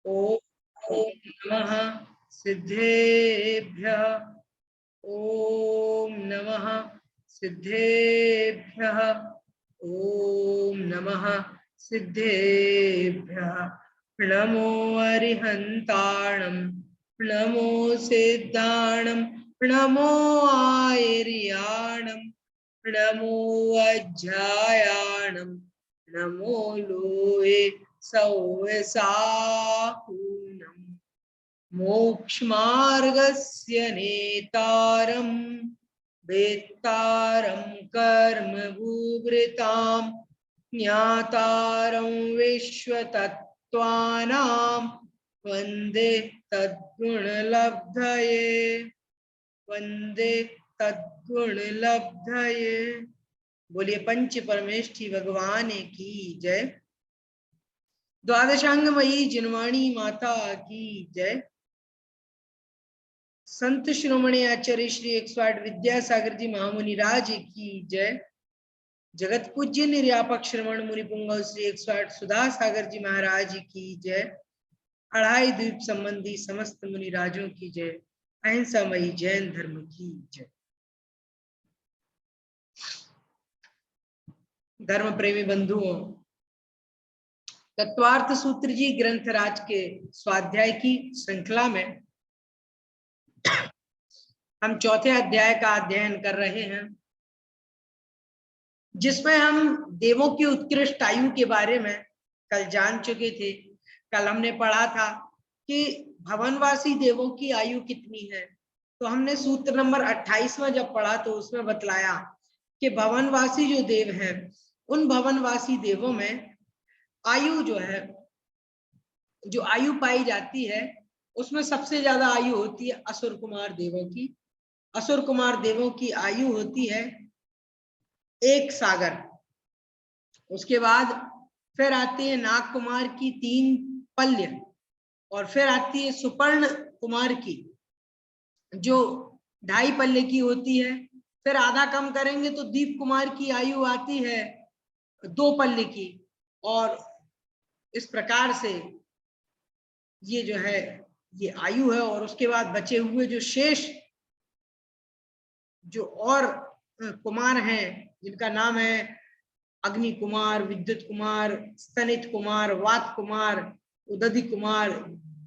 ओम नमः सिद्धेभ्यः। ओम नमः सिद्धेभ्यः। ओम नमः सिद्धेभ्यः। नमो अरिहन्ताणं नमो सिद्धाणं नमो आयर्याणं नमो वज्रायाणं नमो लोहे सौसाहूनम् मोक्षमार्गस्य नेतारं वेत्तारं कर्मभूभृतां ज्ञातारं विश्वतत्त्वानां वन्दे तद्गुणलब्धये वन्दे तद्गुणलब्धये। बोलिए पंच परमेष्ठी भगवान की जय। द्वादशांगमयी जिनवाणी माता की जय। संत शिरोमणि आचार्य श्री 108 विद्यासागर जी महामुनि राज की जय। जगत पूज्य निर्यापक श्रवण मुनि पुंगव श्री 108 सुधा सागर जी महाराज की जय। अढ़ाई द्वीप संबंधी समस्त मुनि राजों की जय। अहिंसामयी जैन धर्म की जय। धर्म प्रेमी बंधुओं, तत्वार्थ सूत्र जी ग्रंथराज के स्वाध्याय की श्रृंखला में हम चौथे अध्याय का अध्ययन कर रहे हैं, जिसमें हम देवों की उत्कृष्ट आयु के बारे में कल जान चुके थे। कल हमने पढ़ा था कि भवनवासी देवों की आयु कितनी है। तो हमने सूत्र नंबर 28 में जब पढ़ा तो उसमें बतलाया कि भवनवासी जो देव हैं, उन भवनवासी देवों में आयु जो है, जो आयु पाई जाती है, उसमें सबसे ज्यादा आयु होती है असुर कुमार देवों की। असुर कुमार देवों की आयु होती है 1 सागर। उसके बाद फिर आती है नाग कुमार की 3 पल्य, और फिर आती है सुपर्ण कुमार की जो 2.5 पल्ले की होती है। फिर आधा कम करेंगे तो दीप कुमार की आयु आती है 2 पल्ले की। और इस प्रकार से ये जो है ये आयु है। और उसके बाद बचे हुए जो शेष जो और कुमार हैं, जिनका नाम है अग्नि कुमार, विद्युत कुमार, स्तनित कुमार, वात कुमार, उदधि कुमार,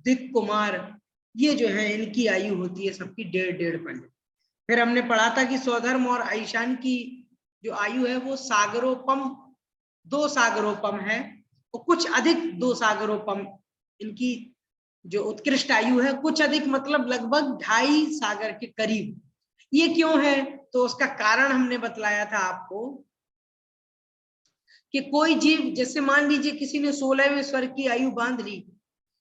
दिक कुमार, ये जो है इनकी आयु होती है सबकी 1.5 पल्ले। फिर हमने पढ़ा था कि स्वधर्म और ऐशान की जो आयु है वो सागरोपम 2 सागरोपम है, और कुछ अधिक 2 सागरोपम इनकी जो उत्कृष्ट आयु है, कुछ अधिक मतलब लगभग 2.5 सागर के करीब। ये क्यों है? तो उसका कारण हमने बतलाया था आपको कि कोई जीव, जैसे मान लीजिए किसी ने 16वें स्वर्ग की आयु बांध ली,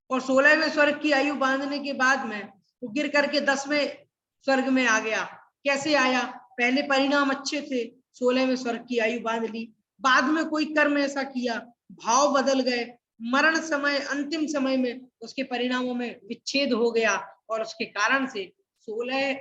और 16वें स्वर्ग की आयु बांधने के बाद में वो गिर करके 10वें स्वर्ग में आ गया। कैसे आया? पहले परिणाम अच्छे थे, 16वें स्वर्ग की आयु बांध ली, बाद में कोई कर्म ऐसा किया, भाव बदल गए, मरण समय अंतिम समय में उसके परिणामों में विच्छेद हो गया, और उसके कारण से 16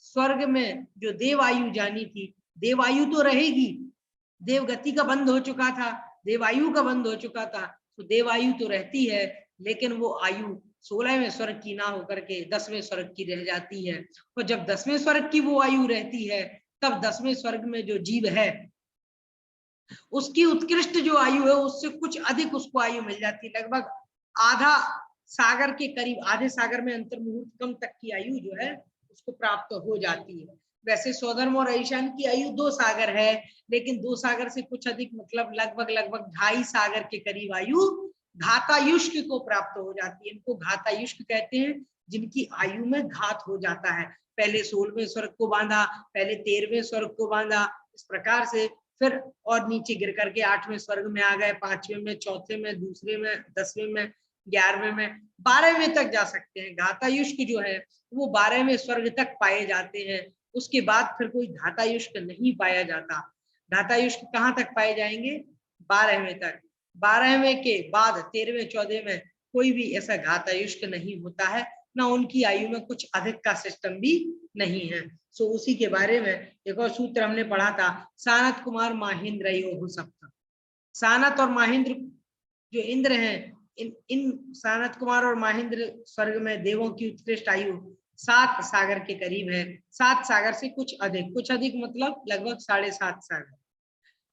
स्वर्ग में जो देवायु जानी थी, देवायु तो रहेगी, देवगति का बंद हो चुका था, देवायु का बंद हो चुका था, तो देवायु तो रहती है, लेकिन वो आयु 16वें स्वर्ग की ना होकर के 10वें स्वर्ग की रह जाती है। और जब 10वें स्वर्ग की वो आयु रहती है, तब 10वें स्वर्ग में जो जीव है उसकी उत्कृष्ट जो आयु है उससे कुछ अधिक उसको आयु मिल जाती है, लगभग आधा सागर के करीब, आधे सागर में अंतर मुहूर्त कम तक की आयु जो है उसको प्राप्त हो जाती है। वैसे स्वधर्म और ऐशान की आयु 2 सागर है, लेकिन 2 सागर से कुछ अधिक मतलब लगभग 2.5 सागर के करीब आयु घातायुष्क को प्राप्त हो जाती है। इनको घातायुष्क कहते हैं, जिनकी आयु में घात हो जाता है। पहले 16वें स्वर्ग को बांधा, पहले 13वें स्वर्ग को बांधा, इस प्रकार से फिर और नीचे गिर करके 8वें स्वर्ग में आ गए, 5वें में, चौथे में, दूसरे में, 10वें में, 11वें में, 12वें तक जा सकते हैं। घातायुष्क जो है वो 12वें स्वर्ग तक पाए जाते हैं। उसके बाद फिर कोई घातायुष्क नहीं पाया जाता। घातायुष्क कहाँ तक पाए जाएंगे? 12वें तक। 12वें के बाद 13वें 14वें कोई भी ऐसा घातायुष्क नहीं होता है, ना उनकी आयु में कुछ अधिक का सिस्टम भी नहीं है। सो उसी के बारे में एक और सूत्र हमने पढ़ा था, सानत कुमार महेंद्र यो सप्त। सानत और महेंद्र जो इंद्र हैं इन सनत कुमार और महेंद्र स्वर्ग में देवों की उत्कृष्ट आयु 7 सागर के करीब है। 7 सागर से कुछ अधिक मतलब लगभग 7.5 सागर।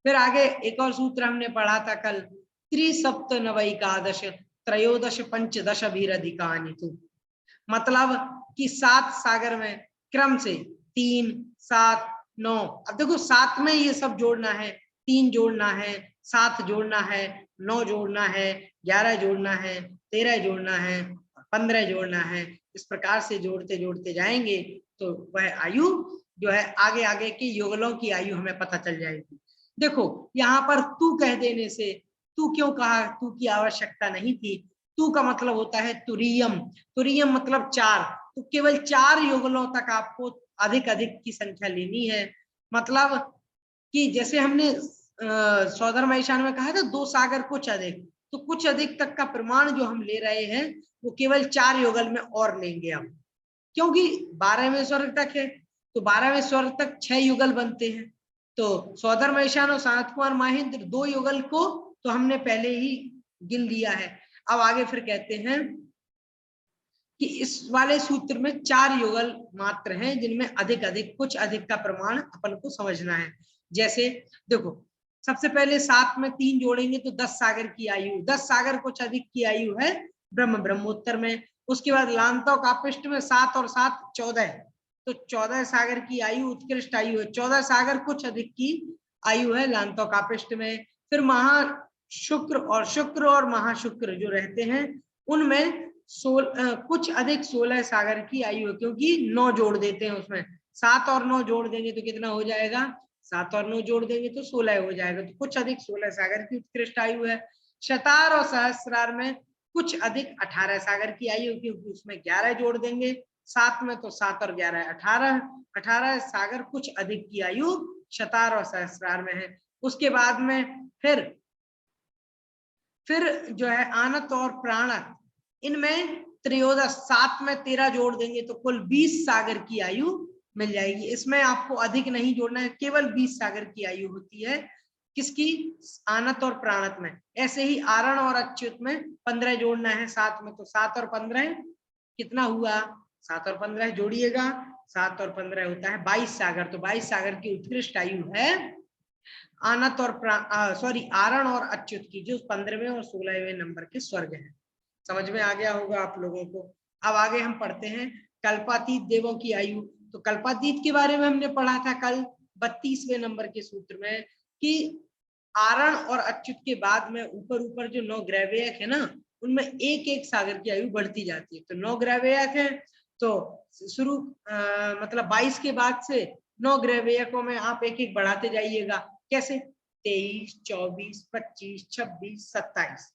फिर आगे एक और सूत्र हमने पढ़ा था कल, त्रिसप्तनवैकादश त्रयोदश पंचदश अभिरधिकानि तु, मतलब कि 7 सागर में क्रम से 3, 7, 9, अब देखो 7 में ये सब जोड़ना है, 3 जोड़ना है, 7 जोड़ना है, 9 जोड़ना है, 11 जोड़ना है, 13 जोड़ना है, 15 जोड़ना है। इस प्रकार से जोड़ते जोड़ते जाएंगे तो वह आयु जो है आगे आगे के युगलों की आयु हमें पता चल जाएगी। देखो यहाँ पर तू कह देने से, तू क्यों कहा, तू की आवश्यकता नहीं थी। तू का मतलब होता है तुरीयम, तुरीयम मतलब 4, तो केवल 4 युगलों तक आपको अधिक की संख्या लेनी है। मतलब कि जैसे हमने सौधर्म ईशान में कहा था 2 सागर कुछ अधिक, तो कुछ अधिक तक का प्रमाण जो हम ले रहे हैं वो केवल 4 युगल में और लेंगे हम, क्योंकि 12वें स्वर्ग तक है, तो 12वें स्वर्ग तक 6 युगल बनते हैं। तो सौधर्म ईशान और सनत कुमार महेंद्र 2 युगल को तो हमने पहले ही गिन लिया है। अब आगे फिर कहते हैं कि इस वाले सूत्र में 4 युगल मात्र हैं जिनमें कुछ अधिक का प्रमाण अपन को समझना है। जैसे देखो सबसे पहले 7 में 3 जोड़ेंगे तो 10 सागर की आयु, 10 सागर कुछ अधिक की आयु है ब्रह्मोत्तर में। उसके बाद लांतो कापिष्ट में 7 और 7 14, तो 14 सागर की आयु उत्कृष्ट आयु है। 14 सागर कुछ अधिक की आयु है लांतो कापिष्ट में। फिर महाशुक्र और महाशुक्र जो रहते हैं उनमें कुछ अधिक 16 सागर की आयु है, क्योंकि 9 जोड़ देते हैं उसमें, 7 और 9 जोड़ देंगे तो कितना हो जाएगा, 7 और 9 जोड़ देंगे तो 16 हो जाएगा, तो कुछ अधिक 16 सागर की उत्कृष्ट आयु है। शतार और सहस्रार में कुछ अधिक 18 सागर की आयु, क्योंकि उसमें 11 जोड़ देंगे, 7 में तो 7 और 11 18 सागर कुछ अधिक की आयु शतार और सहस्रार में है। उसके बाद में फिर जो है आनत और प्राणत, इनमें त्रयोदश, 7 में 13 जोड़ देंगे तो कुल 20 सागर की आयु मिल जाएगी। इसमें आपको अधिक नहीं जोड़ना है, केवल 20 सागर की आयु होती है किसकी, आनत और प्राणत में। ऐसे ही आरण और अच्युत में 15 जोड़ना है 7 में, तो 7 और 15 कितना हुआ, 7 और 15 जोड़िएगा, 7 और 15 होता है 22 सागर। तो 22 सागर की उत्कृष्ट आयु है आनत और आरण और अच्युत की, जो 15वें और 16वें नंबर के स्वर्ग हैं। समझ में आ गया होगा आप लोगों को। अब आगे हम पढ़ते हैं कल्पातीत देवों की आयु। तो कल्पातीत के बारे में हमने पढ़ा था कल 32वें नंबर के सूत्र में कि आरण और अच्युत के बाद में ऊपर जो 9 ग्रहवेयक है ना, उनमें एक सागर की आयु बढ़ती जाती है। तो 9 ग्रहवेयक है, तो शुरू मतलब 22 के बाद से 9 ग्रहवेयकों में आप एक बढ़ाते जाइएगा। कैसे, 23, 24, 25, 26, 27,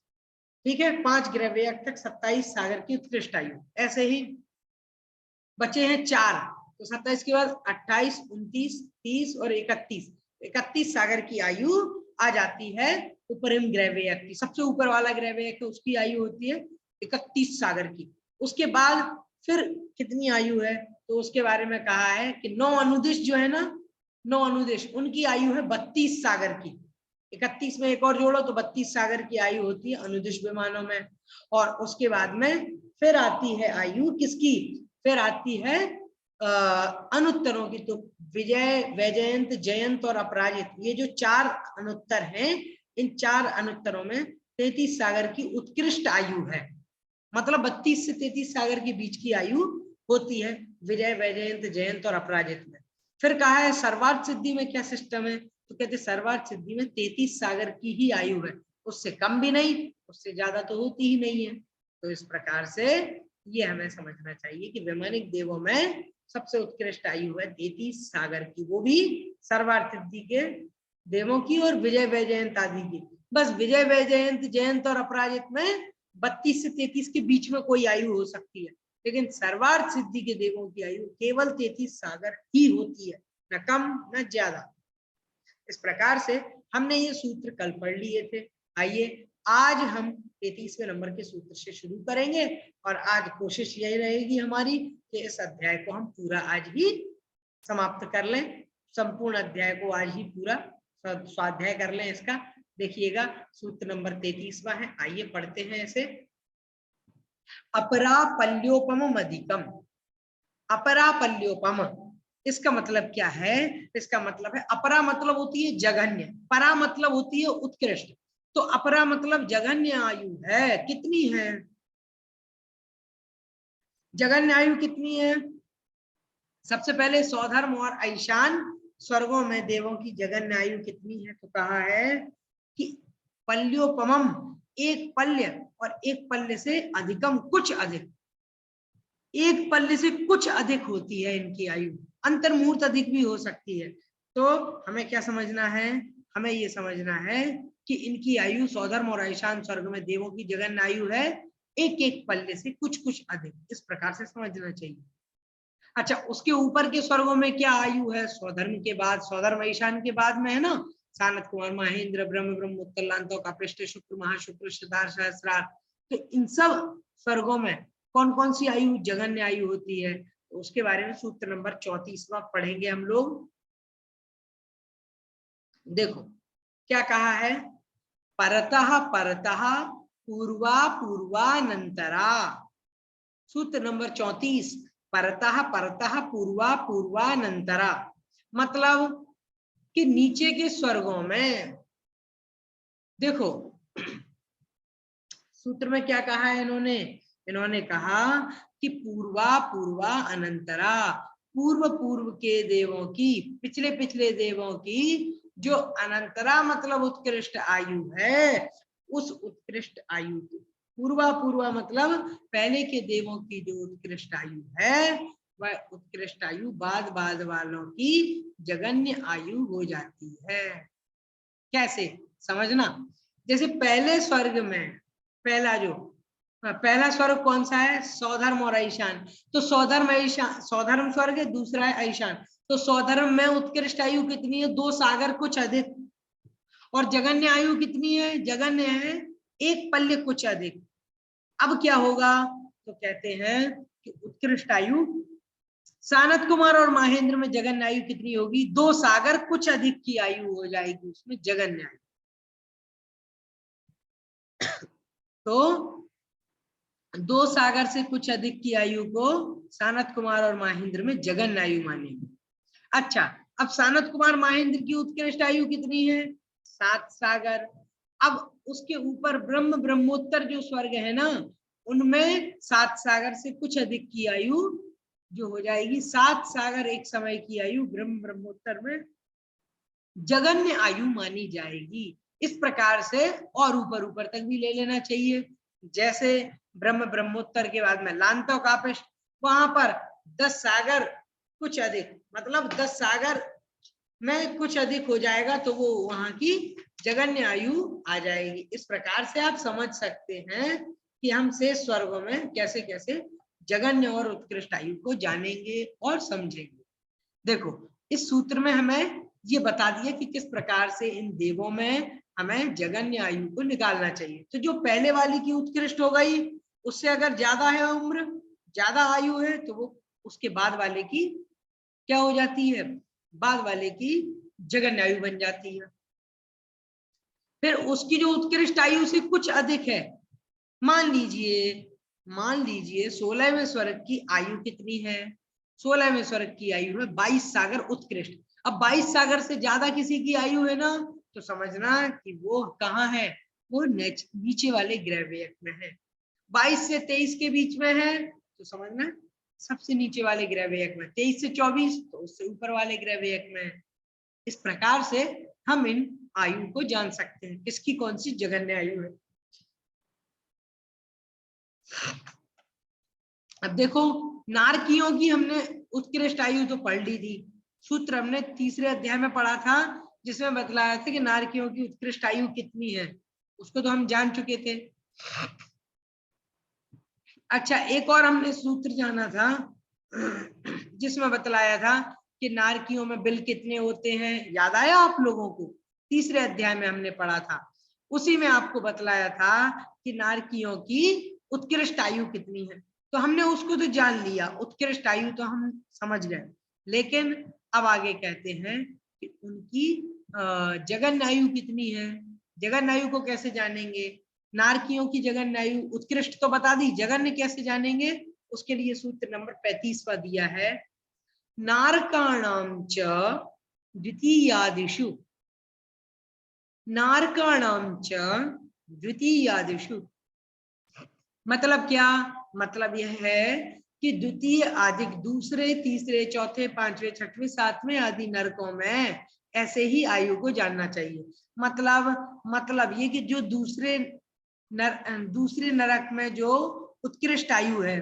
ठीक है, 5 ग्रहवेयक तक 27 सागर की उत्कृष्ट आयु। ऐसे ही बचे हैं 4, तो 27 के बाद 28, 29, 30 और 31 सागर की आयु आ जाती है उपरिम ग्रहवेयक की। सबसे ऊपर वाला ग्रहवेयक है उसकी आयु होती है 31 सागर की। उसके बाद फिर कितनी आयु है, तो उसके बारे में कहा है कि 9 अनुदिश जो है ना, 9 अनुदिश, उनकी आयु है 32 सागर की। 31 में एक और जोड़ो तो 32 सागर की आयु होती है अनुदिश विमानों में। और उसके बाद में फिर आती है आयु किसकी, फिर आती है अनुत्तरों की। तो विजय, वैजयंत, जयंत और अपराजित, ये जो 4 अनुत्तर हैं, इन 4 अनुत्तरों में 33 सागर की उत्कृष्ट आयु है। मतलब 32 से 33 सागर के बीच की आयु होती है विजय, वैजयंत, जयंत और अपराजित में। फिर कहा है सर्वार्थ सिद्धि में क्या सिस्टम है, तो कहते सर्वार्थ सिद्धि में 33 सागर की ही आयु है, उससे कम भी नहीं, उससे ज्यादा तो होती ही नहीं है। तो इस प्रकार से ये हमें समझना चाहिए कि वैमानिक देवों में सबसे उत्कृष्ट आयु है 33 सागर की, वो भी सर्वार्थ सिद्धि के देवों की और विजय वैजयंत आदि की। बस विजय, वैजयंत, जयंत और अपराजित में 32 से 33 के बीच में कोई आयु हो सकती है, लेकिन सर्वार्थ सिद्धि के देवों की आयु केवल 33 सागर ही होती है, न कम न ज्यादा। इस प्रकार से हमने ये सूत्र कल पढ़ लिए थे। आइए आज हम 33वें नंबर के सूत्र से शुरू करेंगे, और आज कोशिश यही रहेगी हमारी कि इस अध्याय को हम पूरा आज ही समाप्त कर लें, संपूर्ण अध्याय को आज ही पूरा स्वाध्याय कर लें इसका। देखिएगा सूत्र नंबर 33वां है, आइए पढ़ते हैं ऐसे। अपरा पल्योपम अधिकम, अपरा पल्योपम, इसका मतलब क्या है? इसका मतलब है अपरा मतलब होती है जघन्य, परा मतलब होती है उत्कृष्ट। तो अपरा मतलब जघन्य आयु है, कितनी है? जघन्य आयु कितनी है? सबसे पहले सौधर्म और ऐशान स्वर्गों में देवों की जघन्य आयु कितनी है? तो कहा है कि पल्योपमम, एक पल्य और एक पल्य से अधिकम, कुछ अधिक, एक पल्ले से कुछ अधिक होती है इनकी आयु, अंतर्मुहूर्त अधिक भी हो सकती है। तो हमें क्या समझना है? हमें ये समझना है कि इनकी आयु सौधर्म और ऐशान स्वर्ग में देवों की जघन्य आयु है एक एक पल्ले से कुछ कुछ अधिक, इस प्रकार से समझना चाहिए। अच्छा, उसके ऊपर के स्वर्गों में क्या आयु है? स्वधर्म के बाद, स्वधर्म ईशान के बाद में है ना, सानत कुमार, महेंद्र, ब्रह्म, ब्रह्म उत्तरलांतो, कापृष्ट, शुक्र, महाशुक्र, सिद्धार्थ, सहस्रार। तो इन सब स्वर्गों में कौन कौन सी आयु जघन्य आयु होती है? तो उसके बारे में सूत्र नंबर 34वां पढ़ेंगे हम लोग। देखो क्या कहा है, परतः परतः पूर्वा पूर्वानंतरा। सूत्र नंबर 34, परतः परतः पूर्वा पूर्वानंतरा, मतलब कि नीचे के स्वर्गों में देखो सूत्र में क्या कहा है इन्होंने? इन्होंने कहा कि पूर्वा पूर्वा अनंतरा, पूर्व पूर्व के देवों की, पिछले पिछले देवों की जो अनंतरा मतलब उत्कृष्ट आयु है, उस उत्कृष्ट आयु की, पूर्वा पूर्वा मतलब पहले के देवों की जो उत्कृष्ट आयु है, वह उत्कृष्ट आयु बाद बाद वालों की जघन्य आयु हो जाती है। कैसे समझना? जैसे पहले स्वर्ग में पहला स्वर्ग कौन सा है? सौधर्म और ऐशान। तो सौधर्म ऐशान, सौधर्म स्वर्ग है, दूसरा है ऐशान। तो सौधर्म में उत्कृष्ट आयु कितनी है? 2 सागर कुछ अधिक। और जघन्य आयु कितनी है? जघन्य है एक पल्ले कुछ अधिक। अब क्या होगा? तो कहते हैं कि उत्कृष्ट आयु सानत कुमार और महेंद्र में जघन्य आयु कितनी होगी? 2 सागर कुछ अधिक की आयु हो जाएगी उसमें जघन्य आयु। तो 2 सागर से कुछ अधिक की आयु को सानत कुमार और महेंद्र में जघन्य आयु मानेंगे। अच्छा, अब सानत कुमार महेंद्र की उत्कृष्ट आयु कितनी है? 7 सागर। अब उसके ऊपर ब्रह्म ब्रह्मोत्तर जो स्वर्ग है ना, उनमें 7 सागर से कुछ अधिक की आयु जो हो जाएगी 7 सागर एक समय की आयु ब्रह्म ब्रह्मोत्तर में जघन्य आयु मानी जाएगी। इस प्रकार से और ऊपर ऊपर तक भी ले लेना चाहिए। जैसे ब्रह्म ब्रह्मोत्तर के बाद में लांतो कापिष्ट, वहां पर 10 सागर कुछ अधिक, मतलब 10 सागर में कुछ अधिक हो जाएगा, तो वो वहां की जघन्य आयु आ जाएगी। इस प्रकार से आप समझ सकते हैं कि हम शेष स्वर्गों में कैसे कैसे जघन्य और उत्कृष्ट आयु को जानेंगे और समझेंगे। देखो इस सूत्र में हमें ये बता दिया कि किस प्रकार से इन देवों में हमें जघन्य आयु को निकालना चाहिए। तो जो पहले वाली की उत्कृष्ट हो गई, उससे अगर ज्यादा है उम्र, ज्यादा आयु है, तो वो उसके बाद वाले की क्या हो जाती है? बाद वाले की जघन्य आयु बन जाती है। फिर उसकी जो उत्कृष्ट आयु से कुछ अधिक है, मान लीजिए 16वें स्वर्ग की आयु कितनी है? 16वें स्वर्ग की आयु है 22 सागर उत्कृष्ट। अब 22 सागर से ज्यादा किसी की आयु है ना, तो समझना कि वो कहाँ है? वो नीचे वाले ग्रहवेयक में है। 22 से 23 के बीच में है तो समझना सबसे नीचे वाले ग्रहवेयक में। 23 से 24 तो उससे ऊपर वाले ग्रहवेयक में है। इस प्रकार से हम इन आयु को जान सकते हैं किसकी कौन सी जघन्य आयु है। अब देखो नारकियों की हमने उत्कृष्ट आयु तो पढ़ ली थी। सूत्र हमने तीसरे अध्याय में पढ़ा था जिसमें बतलाया था कि नारकियों की उत्कृष्ट आयु कितनी है, उसको तो हम जान चुके थे। अच्छा, एक और हमने सूत्र जाना था जिसमें बतलाया था कि नारकियों में बिल कितने होते हैं, याद आया आप लोगों को? तीसरे अध्याय में हमने पढ़ा था। उसी में आपको बतलाया था कि नारकियों की उत्कृष्ट आयु कितनी है। तो हमने उसको तो जान लिया, उत्कृष्ट आयु तो हम समझ गए, लेकिन अब आगे कहते हैं कि उनकी जघन्य आयु कितनी है। जगन आयु को कैसे जानेंगे? नारकियों की जगन आयु उत्कृष्ट तो बता दी, जगन्य कैसे जानेंगे? उसके लिए सूत्र नंबर 35वां दिया है, नारकाणाम च द्वितीयादिषु, नारकाणाम च द्वितीयादिषु। मतलब क्या? मतलब यह है कि द्वितीय आदि दूसरे, तीसरे, चौथे, पांचवें, छठवें, सातवें आदि नरकों में ऐसे ही आयु को जानना चाहिए। मतलब ये कि जो दूसरे नरक में जो उत्कृष्ट आयु है,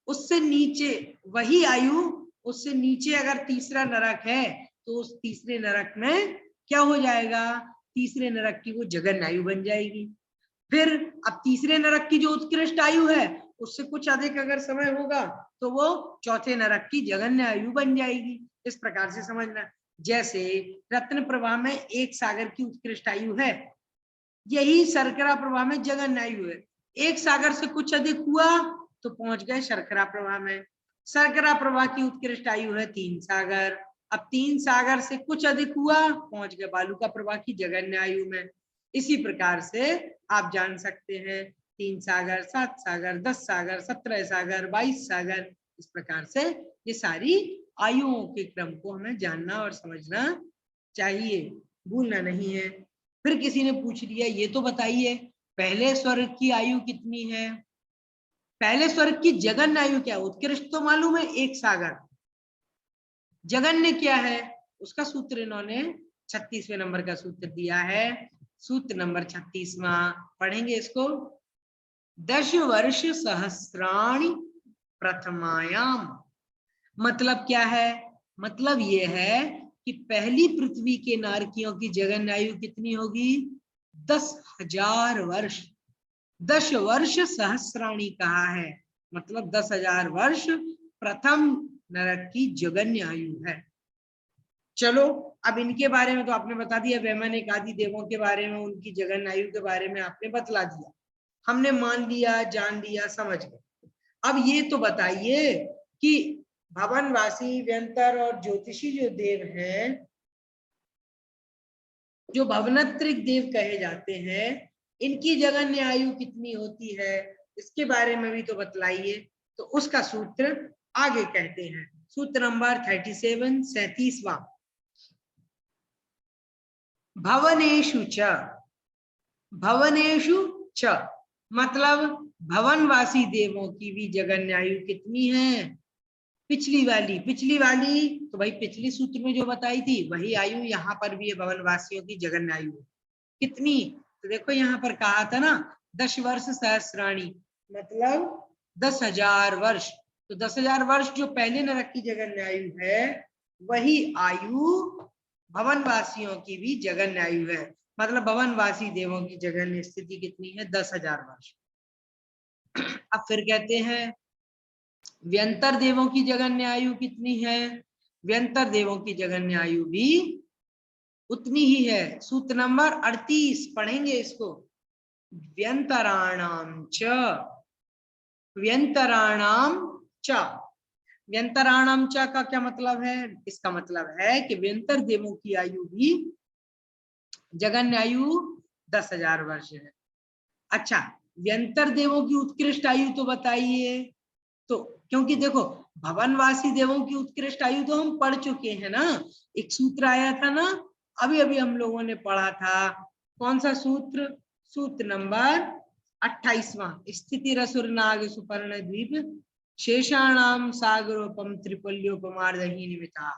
उससे नीचे वही आयु, उससे नीचे अगर तीसरा नरक है तो उस तीसरे नरक में क्या हो जाएगा? तीसरे नरक की वो जगन आयु बन जाएगी। फिर अब तीसरे नरक की जो उत्कृष्ट आयु है उससे कुछ अधिक अगर समय होगा तो वो चौथे नरक की जगन्य आयु बन जाएगी। इस प्रकार से समझना। जैसे रत्न प्रभा में एक सागर की उत्कृष्ट आयु है, यही शर्करा प्रभा में जगन्य आयु है। एक सागर से कुछ अधिक हुआ तो पहुंच गए शर्करा प्रभा में। शर्करा प्रभा की उत्कृष्ट आयु है 3 सागर। अब 3 सागर से कुछ अधिक हुआ, पहुंच गए बालुका प्रभा की जगन्य आयु में। इसी प्रकार से आप जान सकते हैं 3 सागर, 7 सागर, 10 सागर, 17 सागर, 22 सागर। इस प्रकार से ये सारी आयुओं के क्रम को हमें जानना और समझना चाहिए, भूलना नहीं है। फिर किसी ने पूछ लिया, ये तो बताइए पहले स्वर्ग की आयु कितनी है? पहले स्वर्ग की जगन्य आयु क्या? उत्कृष्ट तो मालूम है 1 सागर, जगन्य क्या है? उसका सूत्र इन्होंने 36वें नंबर का सूत्र दिया है। सूत्र नंबर 36वां पढ़ेंगे इसको। 10 वर्ष सहस्राणि प्रथमायाम। मतलब क्या है? मतलब ये है कि पहली पृथ्वी के नारकियों की जगन्य आयु कितनी होगी? 10,000 वर्ष। 10 वर्ष सहस्राणी कहा है, मतलब 10,000 वर्ष प्रथम नरक की जगन्य आयु है। चलो अब इनके बारे में तो आपने बता दिया, वैमानिक आदि देवों के बारे में, उनकी जगन्य आयु के बारे में आपने बतला दिया, हमने मान लिया, जान लिया, समझ गए। अब ये तो बताइए कि भवनवासी, व्यंतर और ज्योतिषी जो देव हैं, जो भवनत्रिक देव कहे जाते हैं, इनकी जगन्य आयु कितनी होती है? इसके बारे में भी तो बतलाइए। तो उसका सूत्र आगे कहते हैं, सूत्र नंबर 37, 37वां। भवनेषु च, भवनेषु च मतलब भवनवासी देवों की भी जगन्य आयु कितनी है? पिछली वाली तो भाई पिछली सूत्र में जो बताई थी वही आयु यहाँ पर भी है। भवनवासियों की जगन्य आयु कितनी? तो देखो यहाँ पर कहा था ना 10 वर्ष सहस्राणी, मतलब 10,000 वर्ष। तो 10,000 वर्ष जो पहले नरक की जगन्य आयु है, वही आयु भवनवासियों की भी जगन्य आयु है। मतलब भवनवासी देवों की जगन्य स्थिति कितनी है? 10,000 वर्ष। अब फिर कहते हैं व्यंतर देवों की जगन्य आयु कितनी है? व्यंतर देवों की जगन्य आयु भी उतनी ही है। सूत्र नंबर 38 पढ़ेंगे इसको। व्यंतराणाम च, व्यंतराणाम च, व्यंतराणाम च का क्या मतलब है? इसका मतलब है कि व्यंतर देवों की आयु भी जगन्य आयु 10,000 वर्ष है। अच्छा, व्यंतर देवों की उत्कृष्ट आयु तो बताइए। तो क्योंकि देखो भवनवासी देवों की उत्कृष्ट आयु तो हम पढ़ चुके हैं ना, एक सूत्र आया था ना, अभी अभी हम लोगों ने पढ़ा था। कौन सा सूत्र? सूत्र नंबर 28वां। स्थिति रसुर नाग सुपर्ण द्वीप शेषाणाम सागरोपम त्रिपल्योपमार्दहीनिमिता।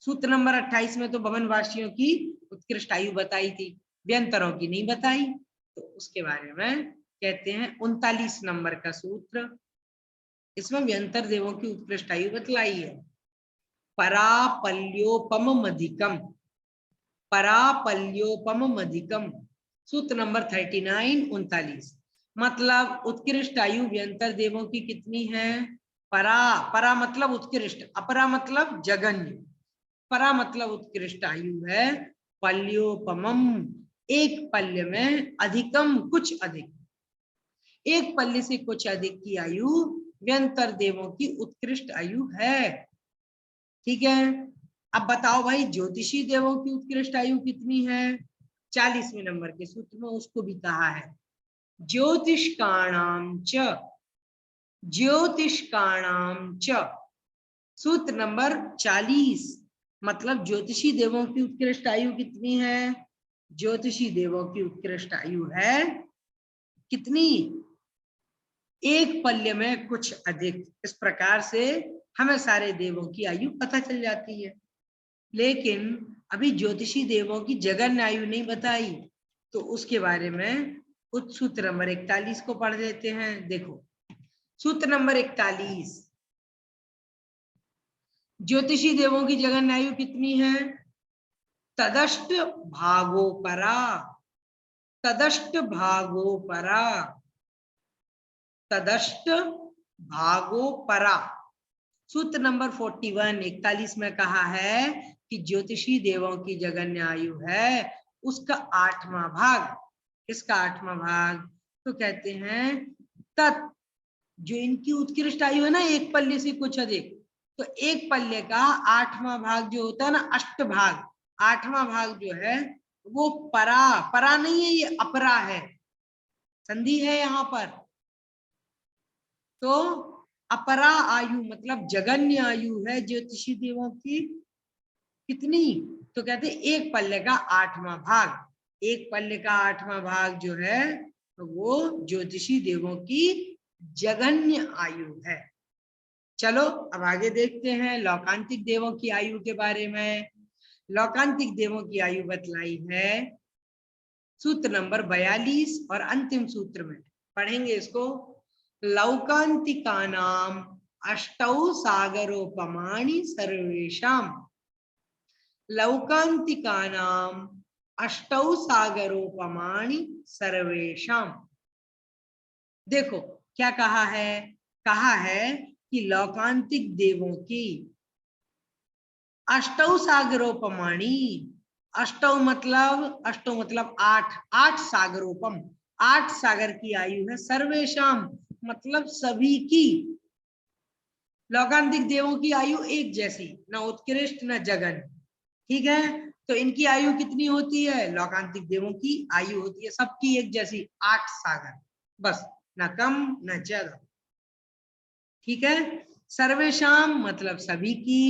सूत्र नंबर 28 में तो भवनवासियों की उत्कृष्ट आयु बताई थी, व्यंतरों की नहीं बताई। तो उसके बारे में कहते हैं 39 नंबर का सूत्र, इसमें व्यंतर देवों की उत्कृष्ट आयु बतलाई है। परापल्योपम मधिकम, परापल्योपम मधिकम। सूत्र नंबर 39, 39। मतलब उत्कृष्ट आयु व्यंतर देवों की कितनी है? परा, परा मतलब उत्कृष्ट, अपरा मतलब जगन्य। परा मतलब उत्कृष्ट आयु है, पल्योपमम एक पल्य में, अधिकम कुछ अधिक, एक पल्य से कुछ अधिक की आयु व्यंतर देवों की उत्कृष्ट आयु है। ठीक है। अब बताओ भाई ज्योतिषी देवों की उत्कृष्ट आयु कितनी है? 40वें नंबर के सूत्र में उसको भी कहा है। ज्योतिष्काणाम च, ज्योतिष्काणाम च, सूत्र नंबर 40। मतलब ज्योतिषी देवों की उत्कृष्ट आयु कितनी है? ज्योतिषी देवों की उत्कृष्ट आयु है कितनी? एक पल्य में कुछ अधिक। इस प्रकार से हमें सारे देवों की आयु पता चल जाती है। लेकिन अभी ज्योतिषी देवों की जगन्य आयु नहीं बताई, तो उसके बारे में उस सूत्र नंबर 41 को पढ़ लेते हैं। देखो सूत्र नंबर 41, ज्योतिषी देवों की जगन्य आयु कितनी है? तदष्ट भागोपरा, तदष्ट भागोपरा, तदष्ट भागोपरा। सूत्र नंबर 41 41 में कहा है कि ज्योतिषी देवों की जगन्य आयु है उसका 8वां भाग। किसका 8वां भाग? तो कहते हैं तत्, जो इनकी उत्कृष्ट आयु है ना एक पल्ले से कुछ अधिक, तो एक पल्ले का 8वां भाग जो होता है ना, अष्टभाग, 8वां भाग जो है वो परा, परा नहीं है, ये अपरा है, संधि है यहाँ पर। तो अपरा आयु मतलब जगन्य आयु है ज्योतिषी देवों की कितनी? तो कहते एक पल्ले का 8वां भाग। एक पल्ले का 8वां भाग जो है तो वो ज्योतिषी देवों की जगन्य आयु है। चलो अब आगे देखते हैं लौकांतिक देवों की आयु के बारे में। लौकांतिक देवों की आयु बतलाई है सूत्र नंबर 42 और अंतिम सूत्र में पढ़ेंगे इसको। लौकांतिकानाम अष्टौ सागरोपमाणि सर्वेषाम, लौकांतिकानाम अष्टौ सागरोपमाणि सर्वेषाम। देखो क्या कहा है? कहा है कि लौकांतिक देवों की अष्टौ सागरोपमाणि, अष्टौ मतलब 8, 8 सागरोपम, 8 सागर की आयु है सर्वेशम मतलब सभी की। लौकांतिक देवों की आयु एक जैसी, न उत्कृष्ट न जगन, ठीक है। तो इनकी आयु कितनी होती है? लौकांतिक देवों की आयु होती है सबकी एक जैसी 8 सागर, बस, न कम न ज्यादा, ठीक है। सर्वेशम मतलब सभी की,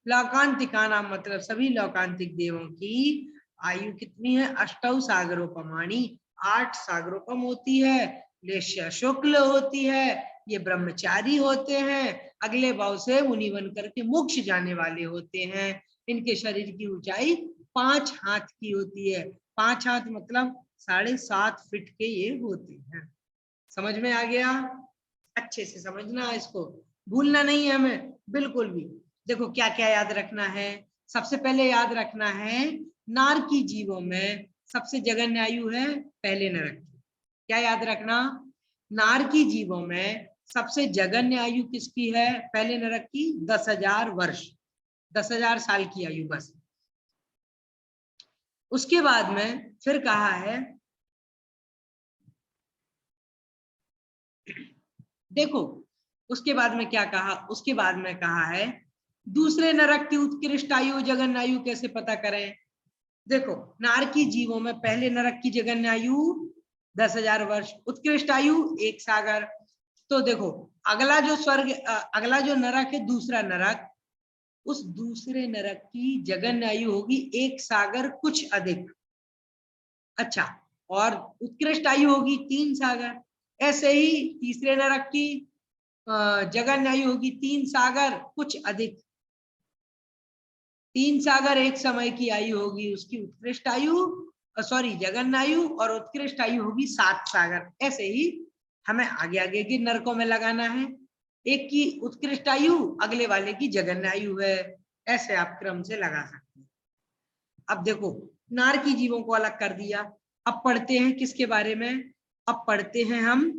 लौकांतिकानाम मतलब सभी लौकांतिक देवों की आयु कितनी है? अष्टौ सागरोपमाणि, 8 सागरोपम होती है, लेश्य शुक्ल होती है, ये ब्रह्मचारी होते हैं, अगले भाव से मुनि बन करके मोक्ष जाने वाले होते हैं। इनके शरीर की ऊंचाई 5 हाथ की होती है। 5 हाथ मतलब 7.5 फीट के ये होते हैं। समझ में आ गया? अच्छे से समझना, इसको भूलना नहीं है हमें बिल्कुल भी। देखो क्या क्या याद रखना है। सबसे पहले याद रखना है नार की जीवों में सबसे जघन्य आयु है पहले नरक की। क्या याद रखना? नार की जीवों में सबसे जघन्य आयु किसकी है? पहले नरक की 10,000 वर्ष, 10,000 साल की आयु बस। उसके बाद में फिर कहा है, देखो उसके बाद में क्या कहा? उसके बाद में कहा है दूसरे नरक की उत्कृष्ट आयु जघन्य आयु कैसे पता करें। देखो नार की जीवों में पहले नरक की जघन्य आयु 10,000 वर्ष, उत्कृष्ट आयु 1 सागर। तो देखो अगला जो स्वर्ग, अगला जो नरक है दूसरा नरक, उस दूसरे नरक की जघन्य आयु होगी 1 सागर कुछ अधिक। अच्छा, और उत्कृष्ट आयु होगी 3 सागर। ऐसे ही तीसरे नरक की जघन्य आयु होगी 3 सागर कुछ अधिक। 3 सागर एक समय की आयु होगी उसकी उत्कृष्ट आयु, सॉरी जघन्य आयु, और उत्कृष्ट आयु होगी 7 सागर। ऐसे ही हमें आगे आगे के नरकों में लगाना है। एक की उत्कृष्ट आयु अगले वाले की जघन्य आयु है, ऐसे आप क्रम से लगा सकते हैं। अब देखो नार की जीवों को अलग कर दिया। अब पढ़ते हैं किसके बारे में? अब पढ़ते हैं हम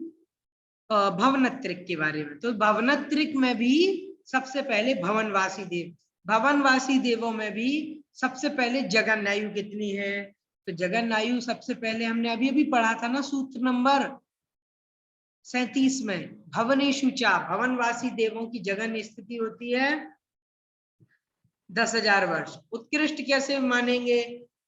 भवनत्रिक के बारे में। तो भवनत्रिक में भी सबसे पहले भवनवासी देव, भवनवासी देवों में भी सबसे पहले जघन्य आयु कितनी है? तो जघन्य आयु सबसे पहले हमने अभी अभी पढ़ा था ना सूत्र नंबर 37 में, भवनेषु चा, भवनवासी देवों की जघन्य स्थिति होती है 10,000 वर्ष। उत्कृष्ट कैसे मानेंगे?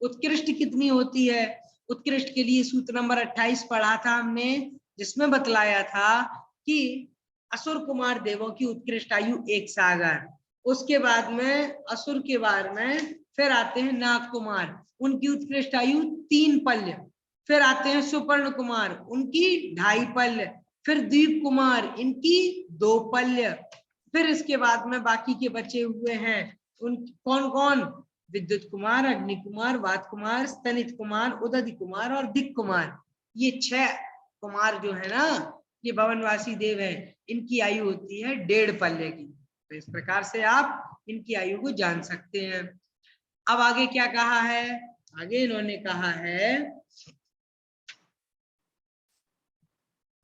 उत्कृष्ट कितनी होती है? उत्कृष्ट के लिए सूत्र नंबर 28 पढ़ा था हमने, जिसमें बतलाया था कि असुर कुमार देवों की उत्कृष्ट आयु 1 सागर। उसके बाद में असुर के बारे में फिर आते हैं नाग कुमार, उनकी उत्कृष्ट आयु 3 पल्य। फिर आते हैं सुपर्ण कुमार, उनकी 2.5 पल्य। फिर द्वीप कुमार, इनकी 2 पल्य। फिर इसके बाद में बाकी के बचे हुए हैं उन कौन कौन? विद्युत कुमार, अग्नि कुमार, वात कुमार, स्तनित कुमार, उदधि कुमार और दिक् कुमार। ये 6 कुमार जो है ना, ये भवनवासी देव है, इनकी आयु होती है 1.5 पल्ले की। तो इस प्रकार से आप इनकी आयु को जान सकते हैं। अब आगे क्या कहा है? आगे इन्होंने कहा है,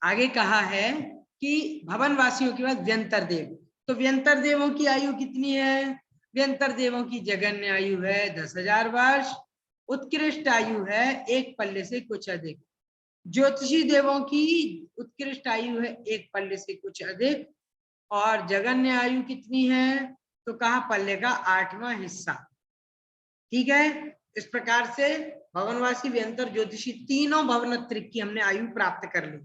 आगे कहा है कि भवनवासियों के बाद व्यंतर देव। तो व्यंतर देवों की आयु कितनी है? व्यंतर देवों की जगन्य आयु है 10,000 वर्ष। उत्कृष्ट आयु है 1 पल्ले से कुछ अधिक। ज्योतिषी देवों की उत्कृष्ट आयु है 1 पल्ले से कुछ अधिक। और जगन्य आयु कितनी है? तो कहा पल्ले का 8वां हिस्सा। ठीक है, इस प्रकार से भवनवासी, व्यंतर, ज्योतिषी तीनों भवनत्रिक की हमने आयु प्राप्त कर ली।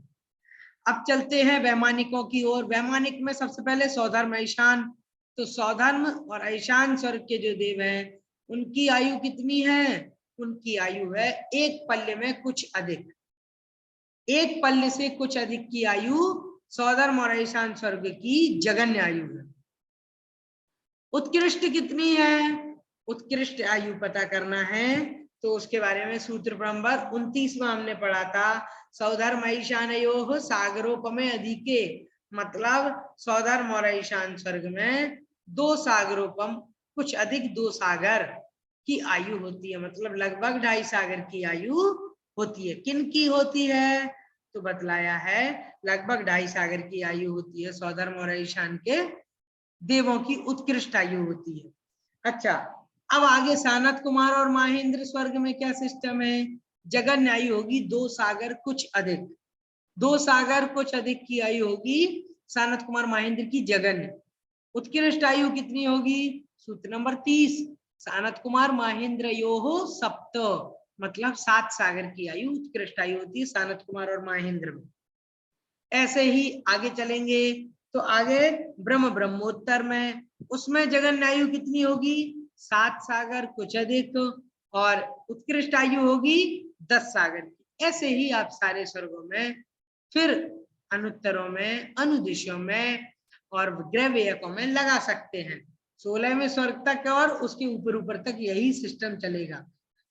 अब चलते हैं वैमानिकों की ओर। वैमानिक में सबसे पहले सौधर्म, ईशान। तो सौधर्म और ईशान स्वर्ग के जो देव हैं, उनकी आयु कितनी है? उनकी आयु है 1 पल्ले में कुछ अधिक। 1 पल्ले से कुछ अधिक की आयु सौधर्म और ईशान स्वर्ग की जगन्य आयु है। उत्कृष्ट कितनी है? उत्कृष्ट आयु पता करना है तो उसके बारे में सूत्र नंबर 29वां हमने पढ़ा था। सौधर्म ईशानयोः सागरोपमे अधिके, मतलब सौधर्म और ईशान स्वर्ग में 2 सागरोपम, कुछ अधिक 2 सागर की आयु होती है, मतलब लगभग 2.5 सागर की आयु होती है। किन की होती है? तो बतलाया है लगभग 2.5 सागर की आयु होती है सौधर्म और ईशान के देवों की उत्कृष्ट आयु होती है। अच्छा, अब आगे सानत कुमार और महेंद्र स्वर्ग में क्या सिस्टम है? जगन्य आयु होगी 2 सागर कुछ अधिक। 2 सागर कुछ अधिक की आयु होगी सानत कुमार महेंद्र की जगन्य। उत्कृष्ट आयु कितनी होगी? सूत्र नंबर 30, सानत कुमार महेंद्र योः सप्त, मतलब 7 सागर की आयु उत्कृष्ट आयु होती है सानत कुमार और महेंद्र में। ऐसे ही आगे चलेंगे तो आगे ब्रह्मोत्तर में, उसमें जगन्य आयु कितनी होगी? 7 सागर कुछ अधिक, और उत्कृष्ट आयु होगी 10 सागर की। ऐसे ही आप सारे स्वर्गों में, फिर अनुत्तरों में, अनुदिशों में और ग्रह व्ययकों में लगा सकते हैं। 16वें स्वर्ग तक और उसके ऊपर ऊपर तक यही सिस्टम चलेगा।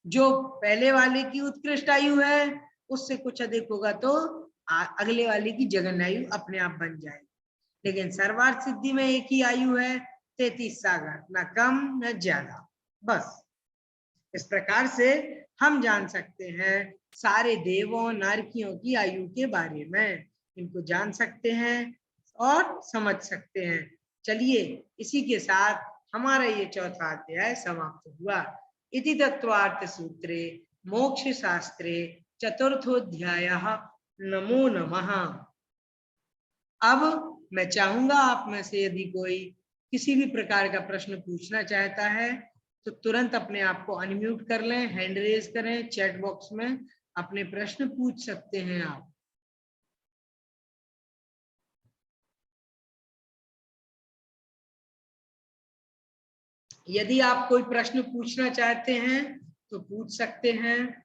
जो पहले वाले की उत्कृष्ट आयु है उससे कुछ अधिक होगा तो अगले वाले की जगन्य आयु अपने आप बन जाएगी। लेकिन सर्वार्थ सिद्धि में एक ही आयु है 33 सागर, ना कम न ज्यादा, बस। इस प्रकार से हम जान सकते हैं सारे देवों नारकियों की आयु के बारे में, इनको जान सकते हैं और समझ सकते हैं। चलिए, इसी के साथ हमारा ये 4था अध्याय समाप्त हुआ। इति तत्वार्थ सूत्रे मोक्ष शास्त्रे चतुर्थोऽध्यायः। नमो नमः। अब मैं चाहूंगा आप में से यदि कोई किसी भी प्रकार का प्रश्न पूछना चाहता है तो तुरंत अपने आप को अनम्यूट कर लें, हैंड रेज करें, चैट बॉक्स में अपने प्रश्न पूछ सकते हैं आप। यदि आप कोई प्रश्न पूछना चाहते हैं तो पूछ सकते हैं।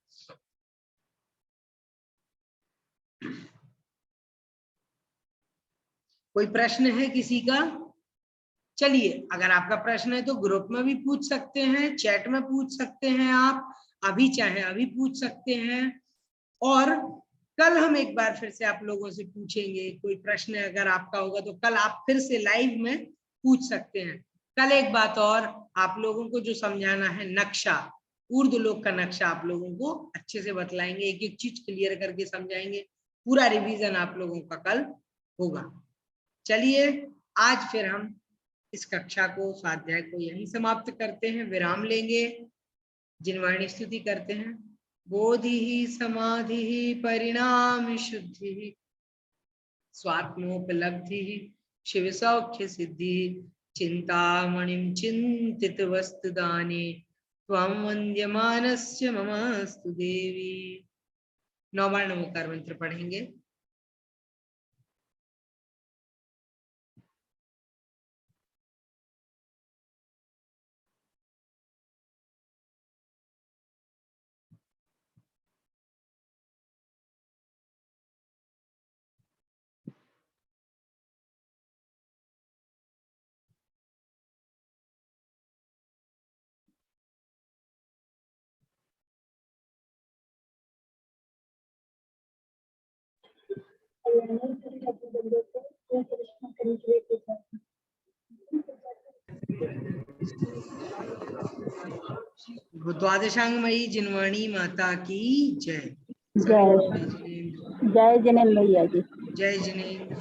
कोई प्रश्न है किसी का? चलिए, अगर आपका प्रश्न है तो ग्रुप में भी पूछ सकते हैं, चैट में पूछ सकते हैं, आप अभी चाहे अभी पूछ सकते हैं। और कल हम एक बार फिर से आप लोगों से पूछेंगे, कोई प्रश्न अगर आपका होगा तो कल आप फिर से लाइव में पूछ सकते हैं। कल एक बात और, आप लोगों को जो समझाना है नक्शा, ऊर्ध्वलोक का नक्शा आप लोगों को अच्छे से बतलाएंगे, एक एक चीज क्लियर करके समझाएंगे। पूरा रिवीजन आप लोगों का कल होगा। चलिए, आज फिर हम इस कक्षा को, स्वाध्याय को यहीं समाप्त करते हैं, विराम लेंगे। जिनवाणी स्तुति करते हैं। बोधि समाधि परिणाम शुद्धि स्वात्मोपलब्धि शिव सौख्य सिद्धि चिंतामणिं चिंतित वस्तुदाने त्वं वन्द्यमानस्य ममस्तु देवी। 9 बार नमोकार मंत्र पढ़ेंगे। द्वादशांगमयी जिनवाणी माता की जय। जय जय जिनेंद्र भैया जी। जय जिनेंद्र।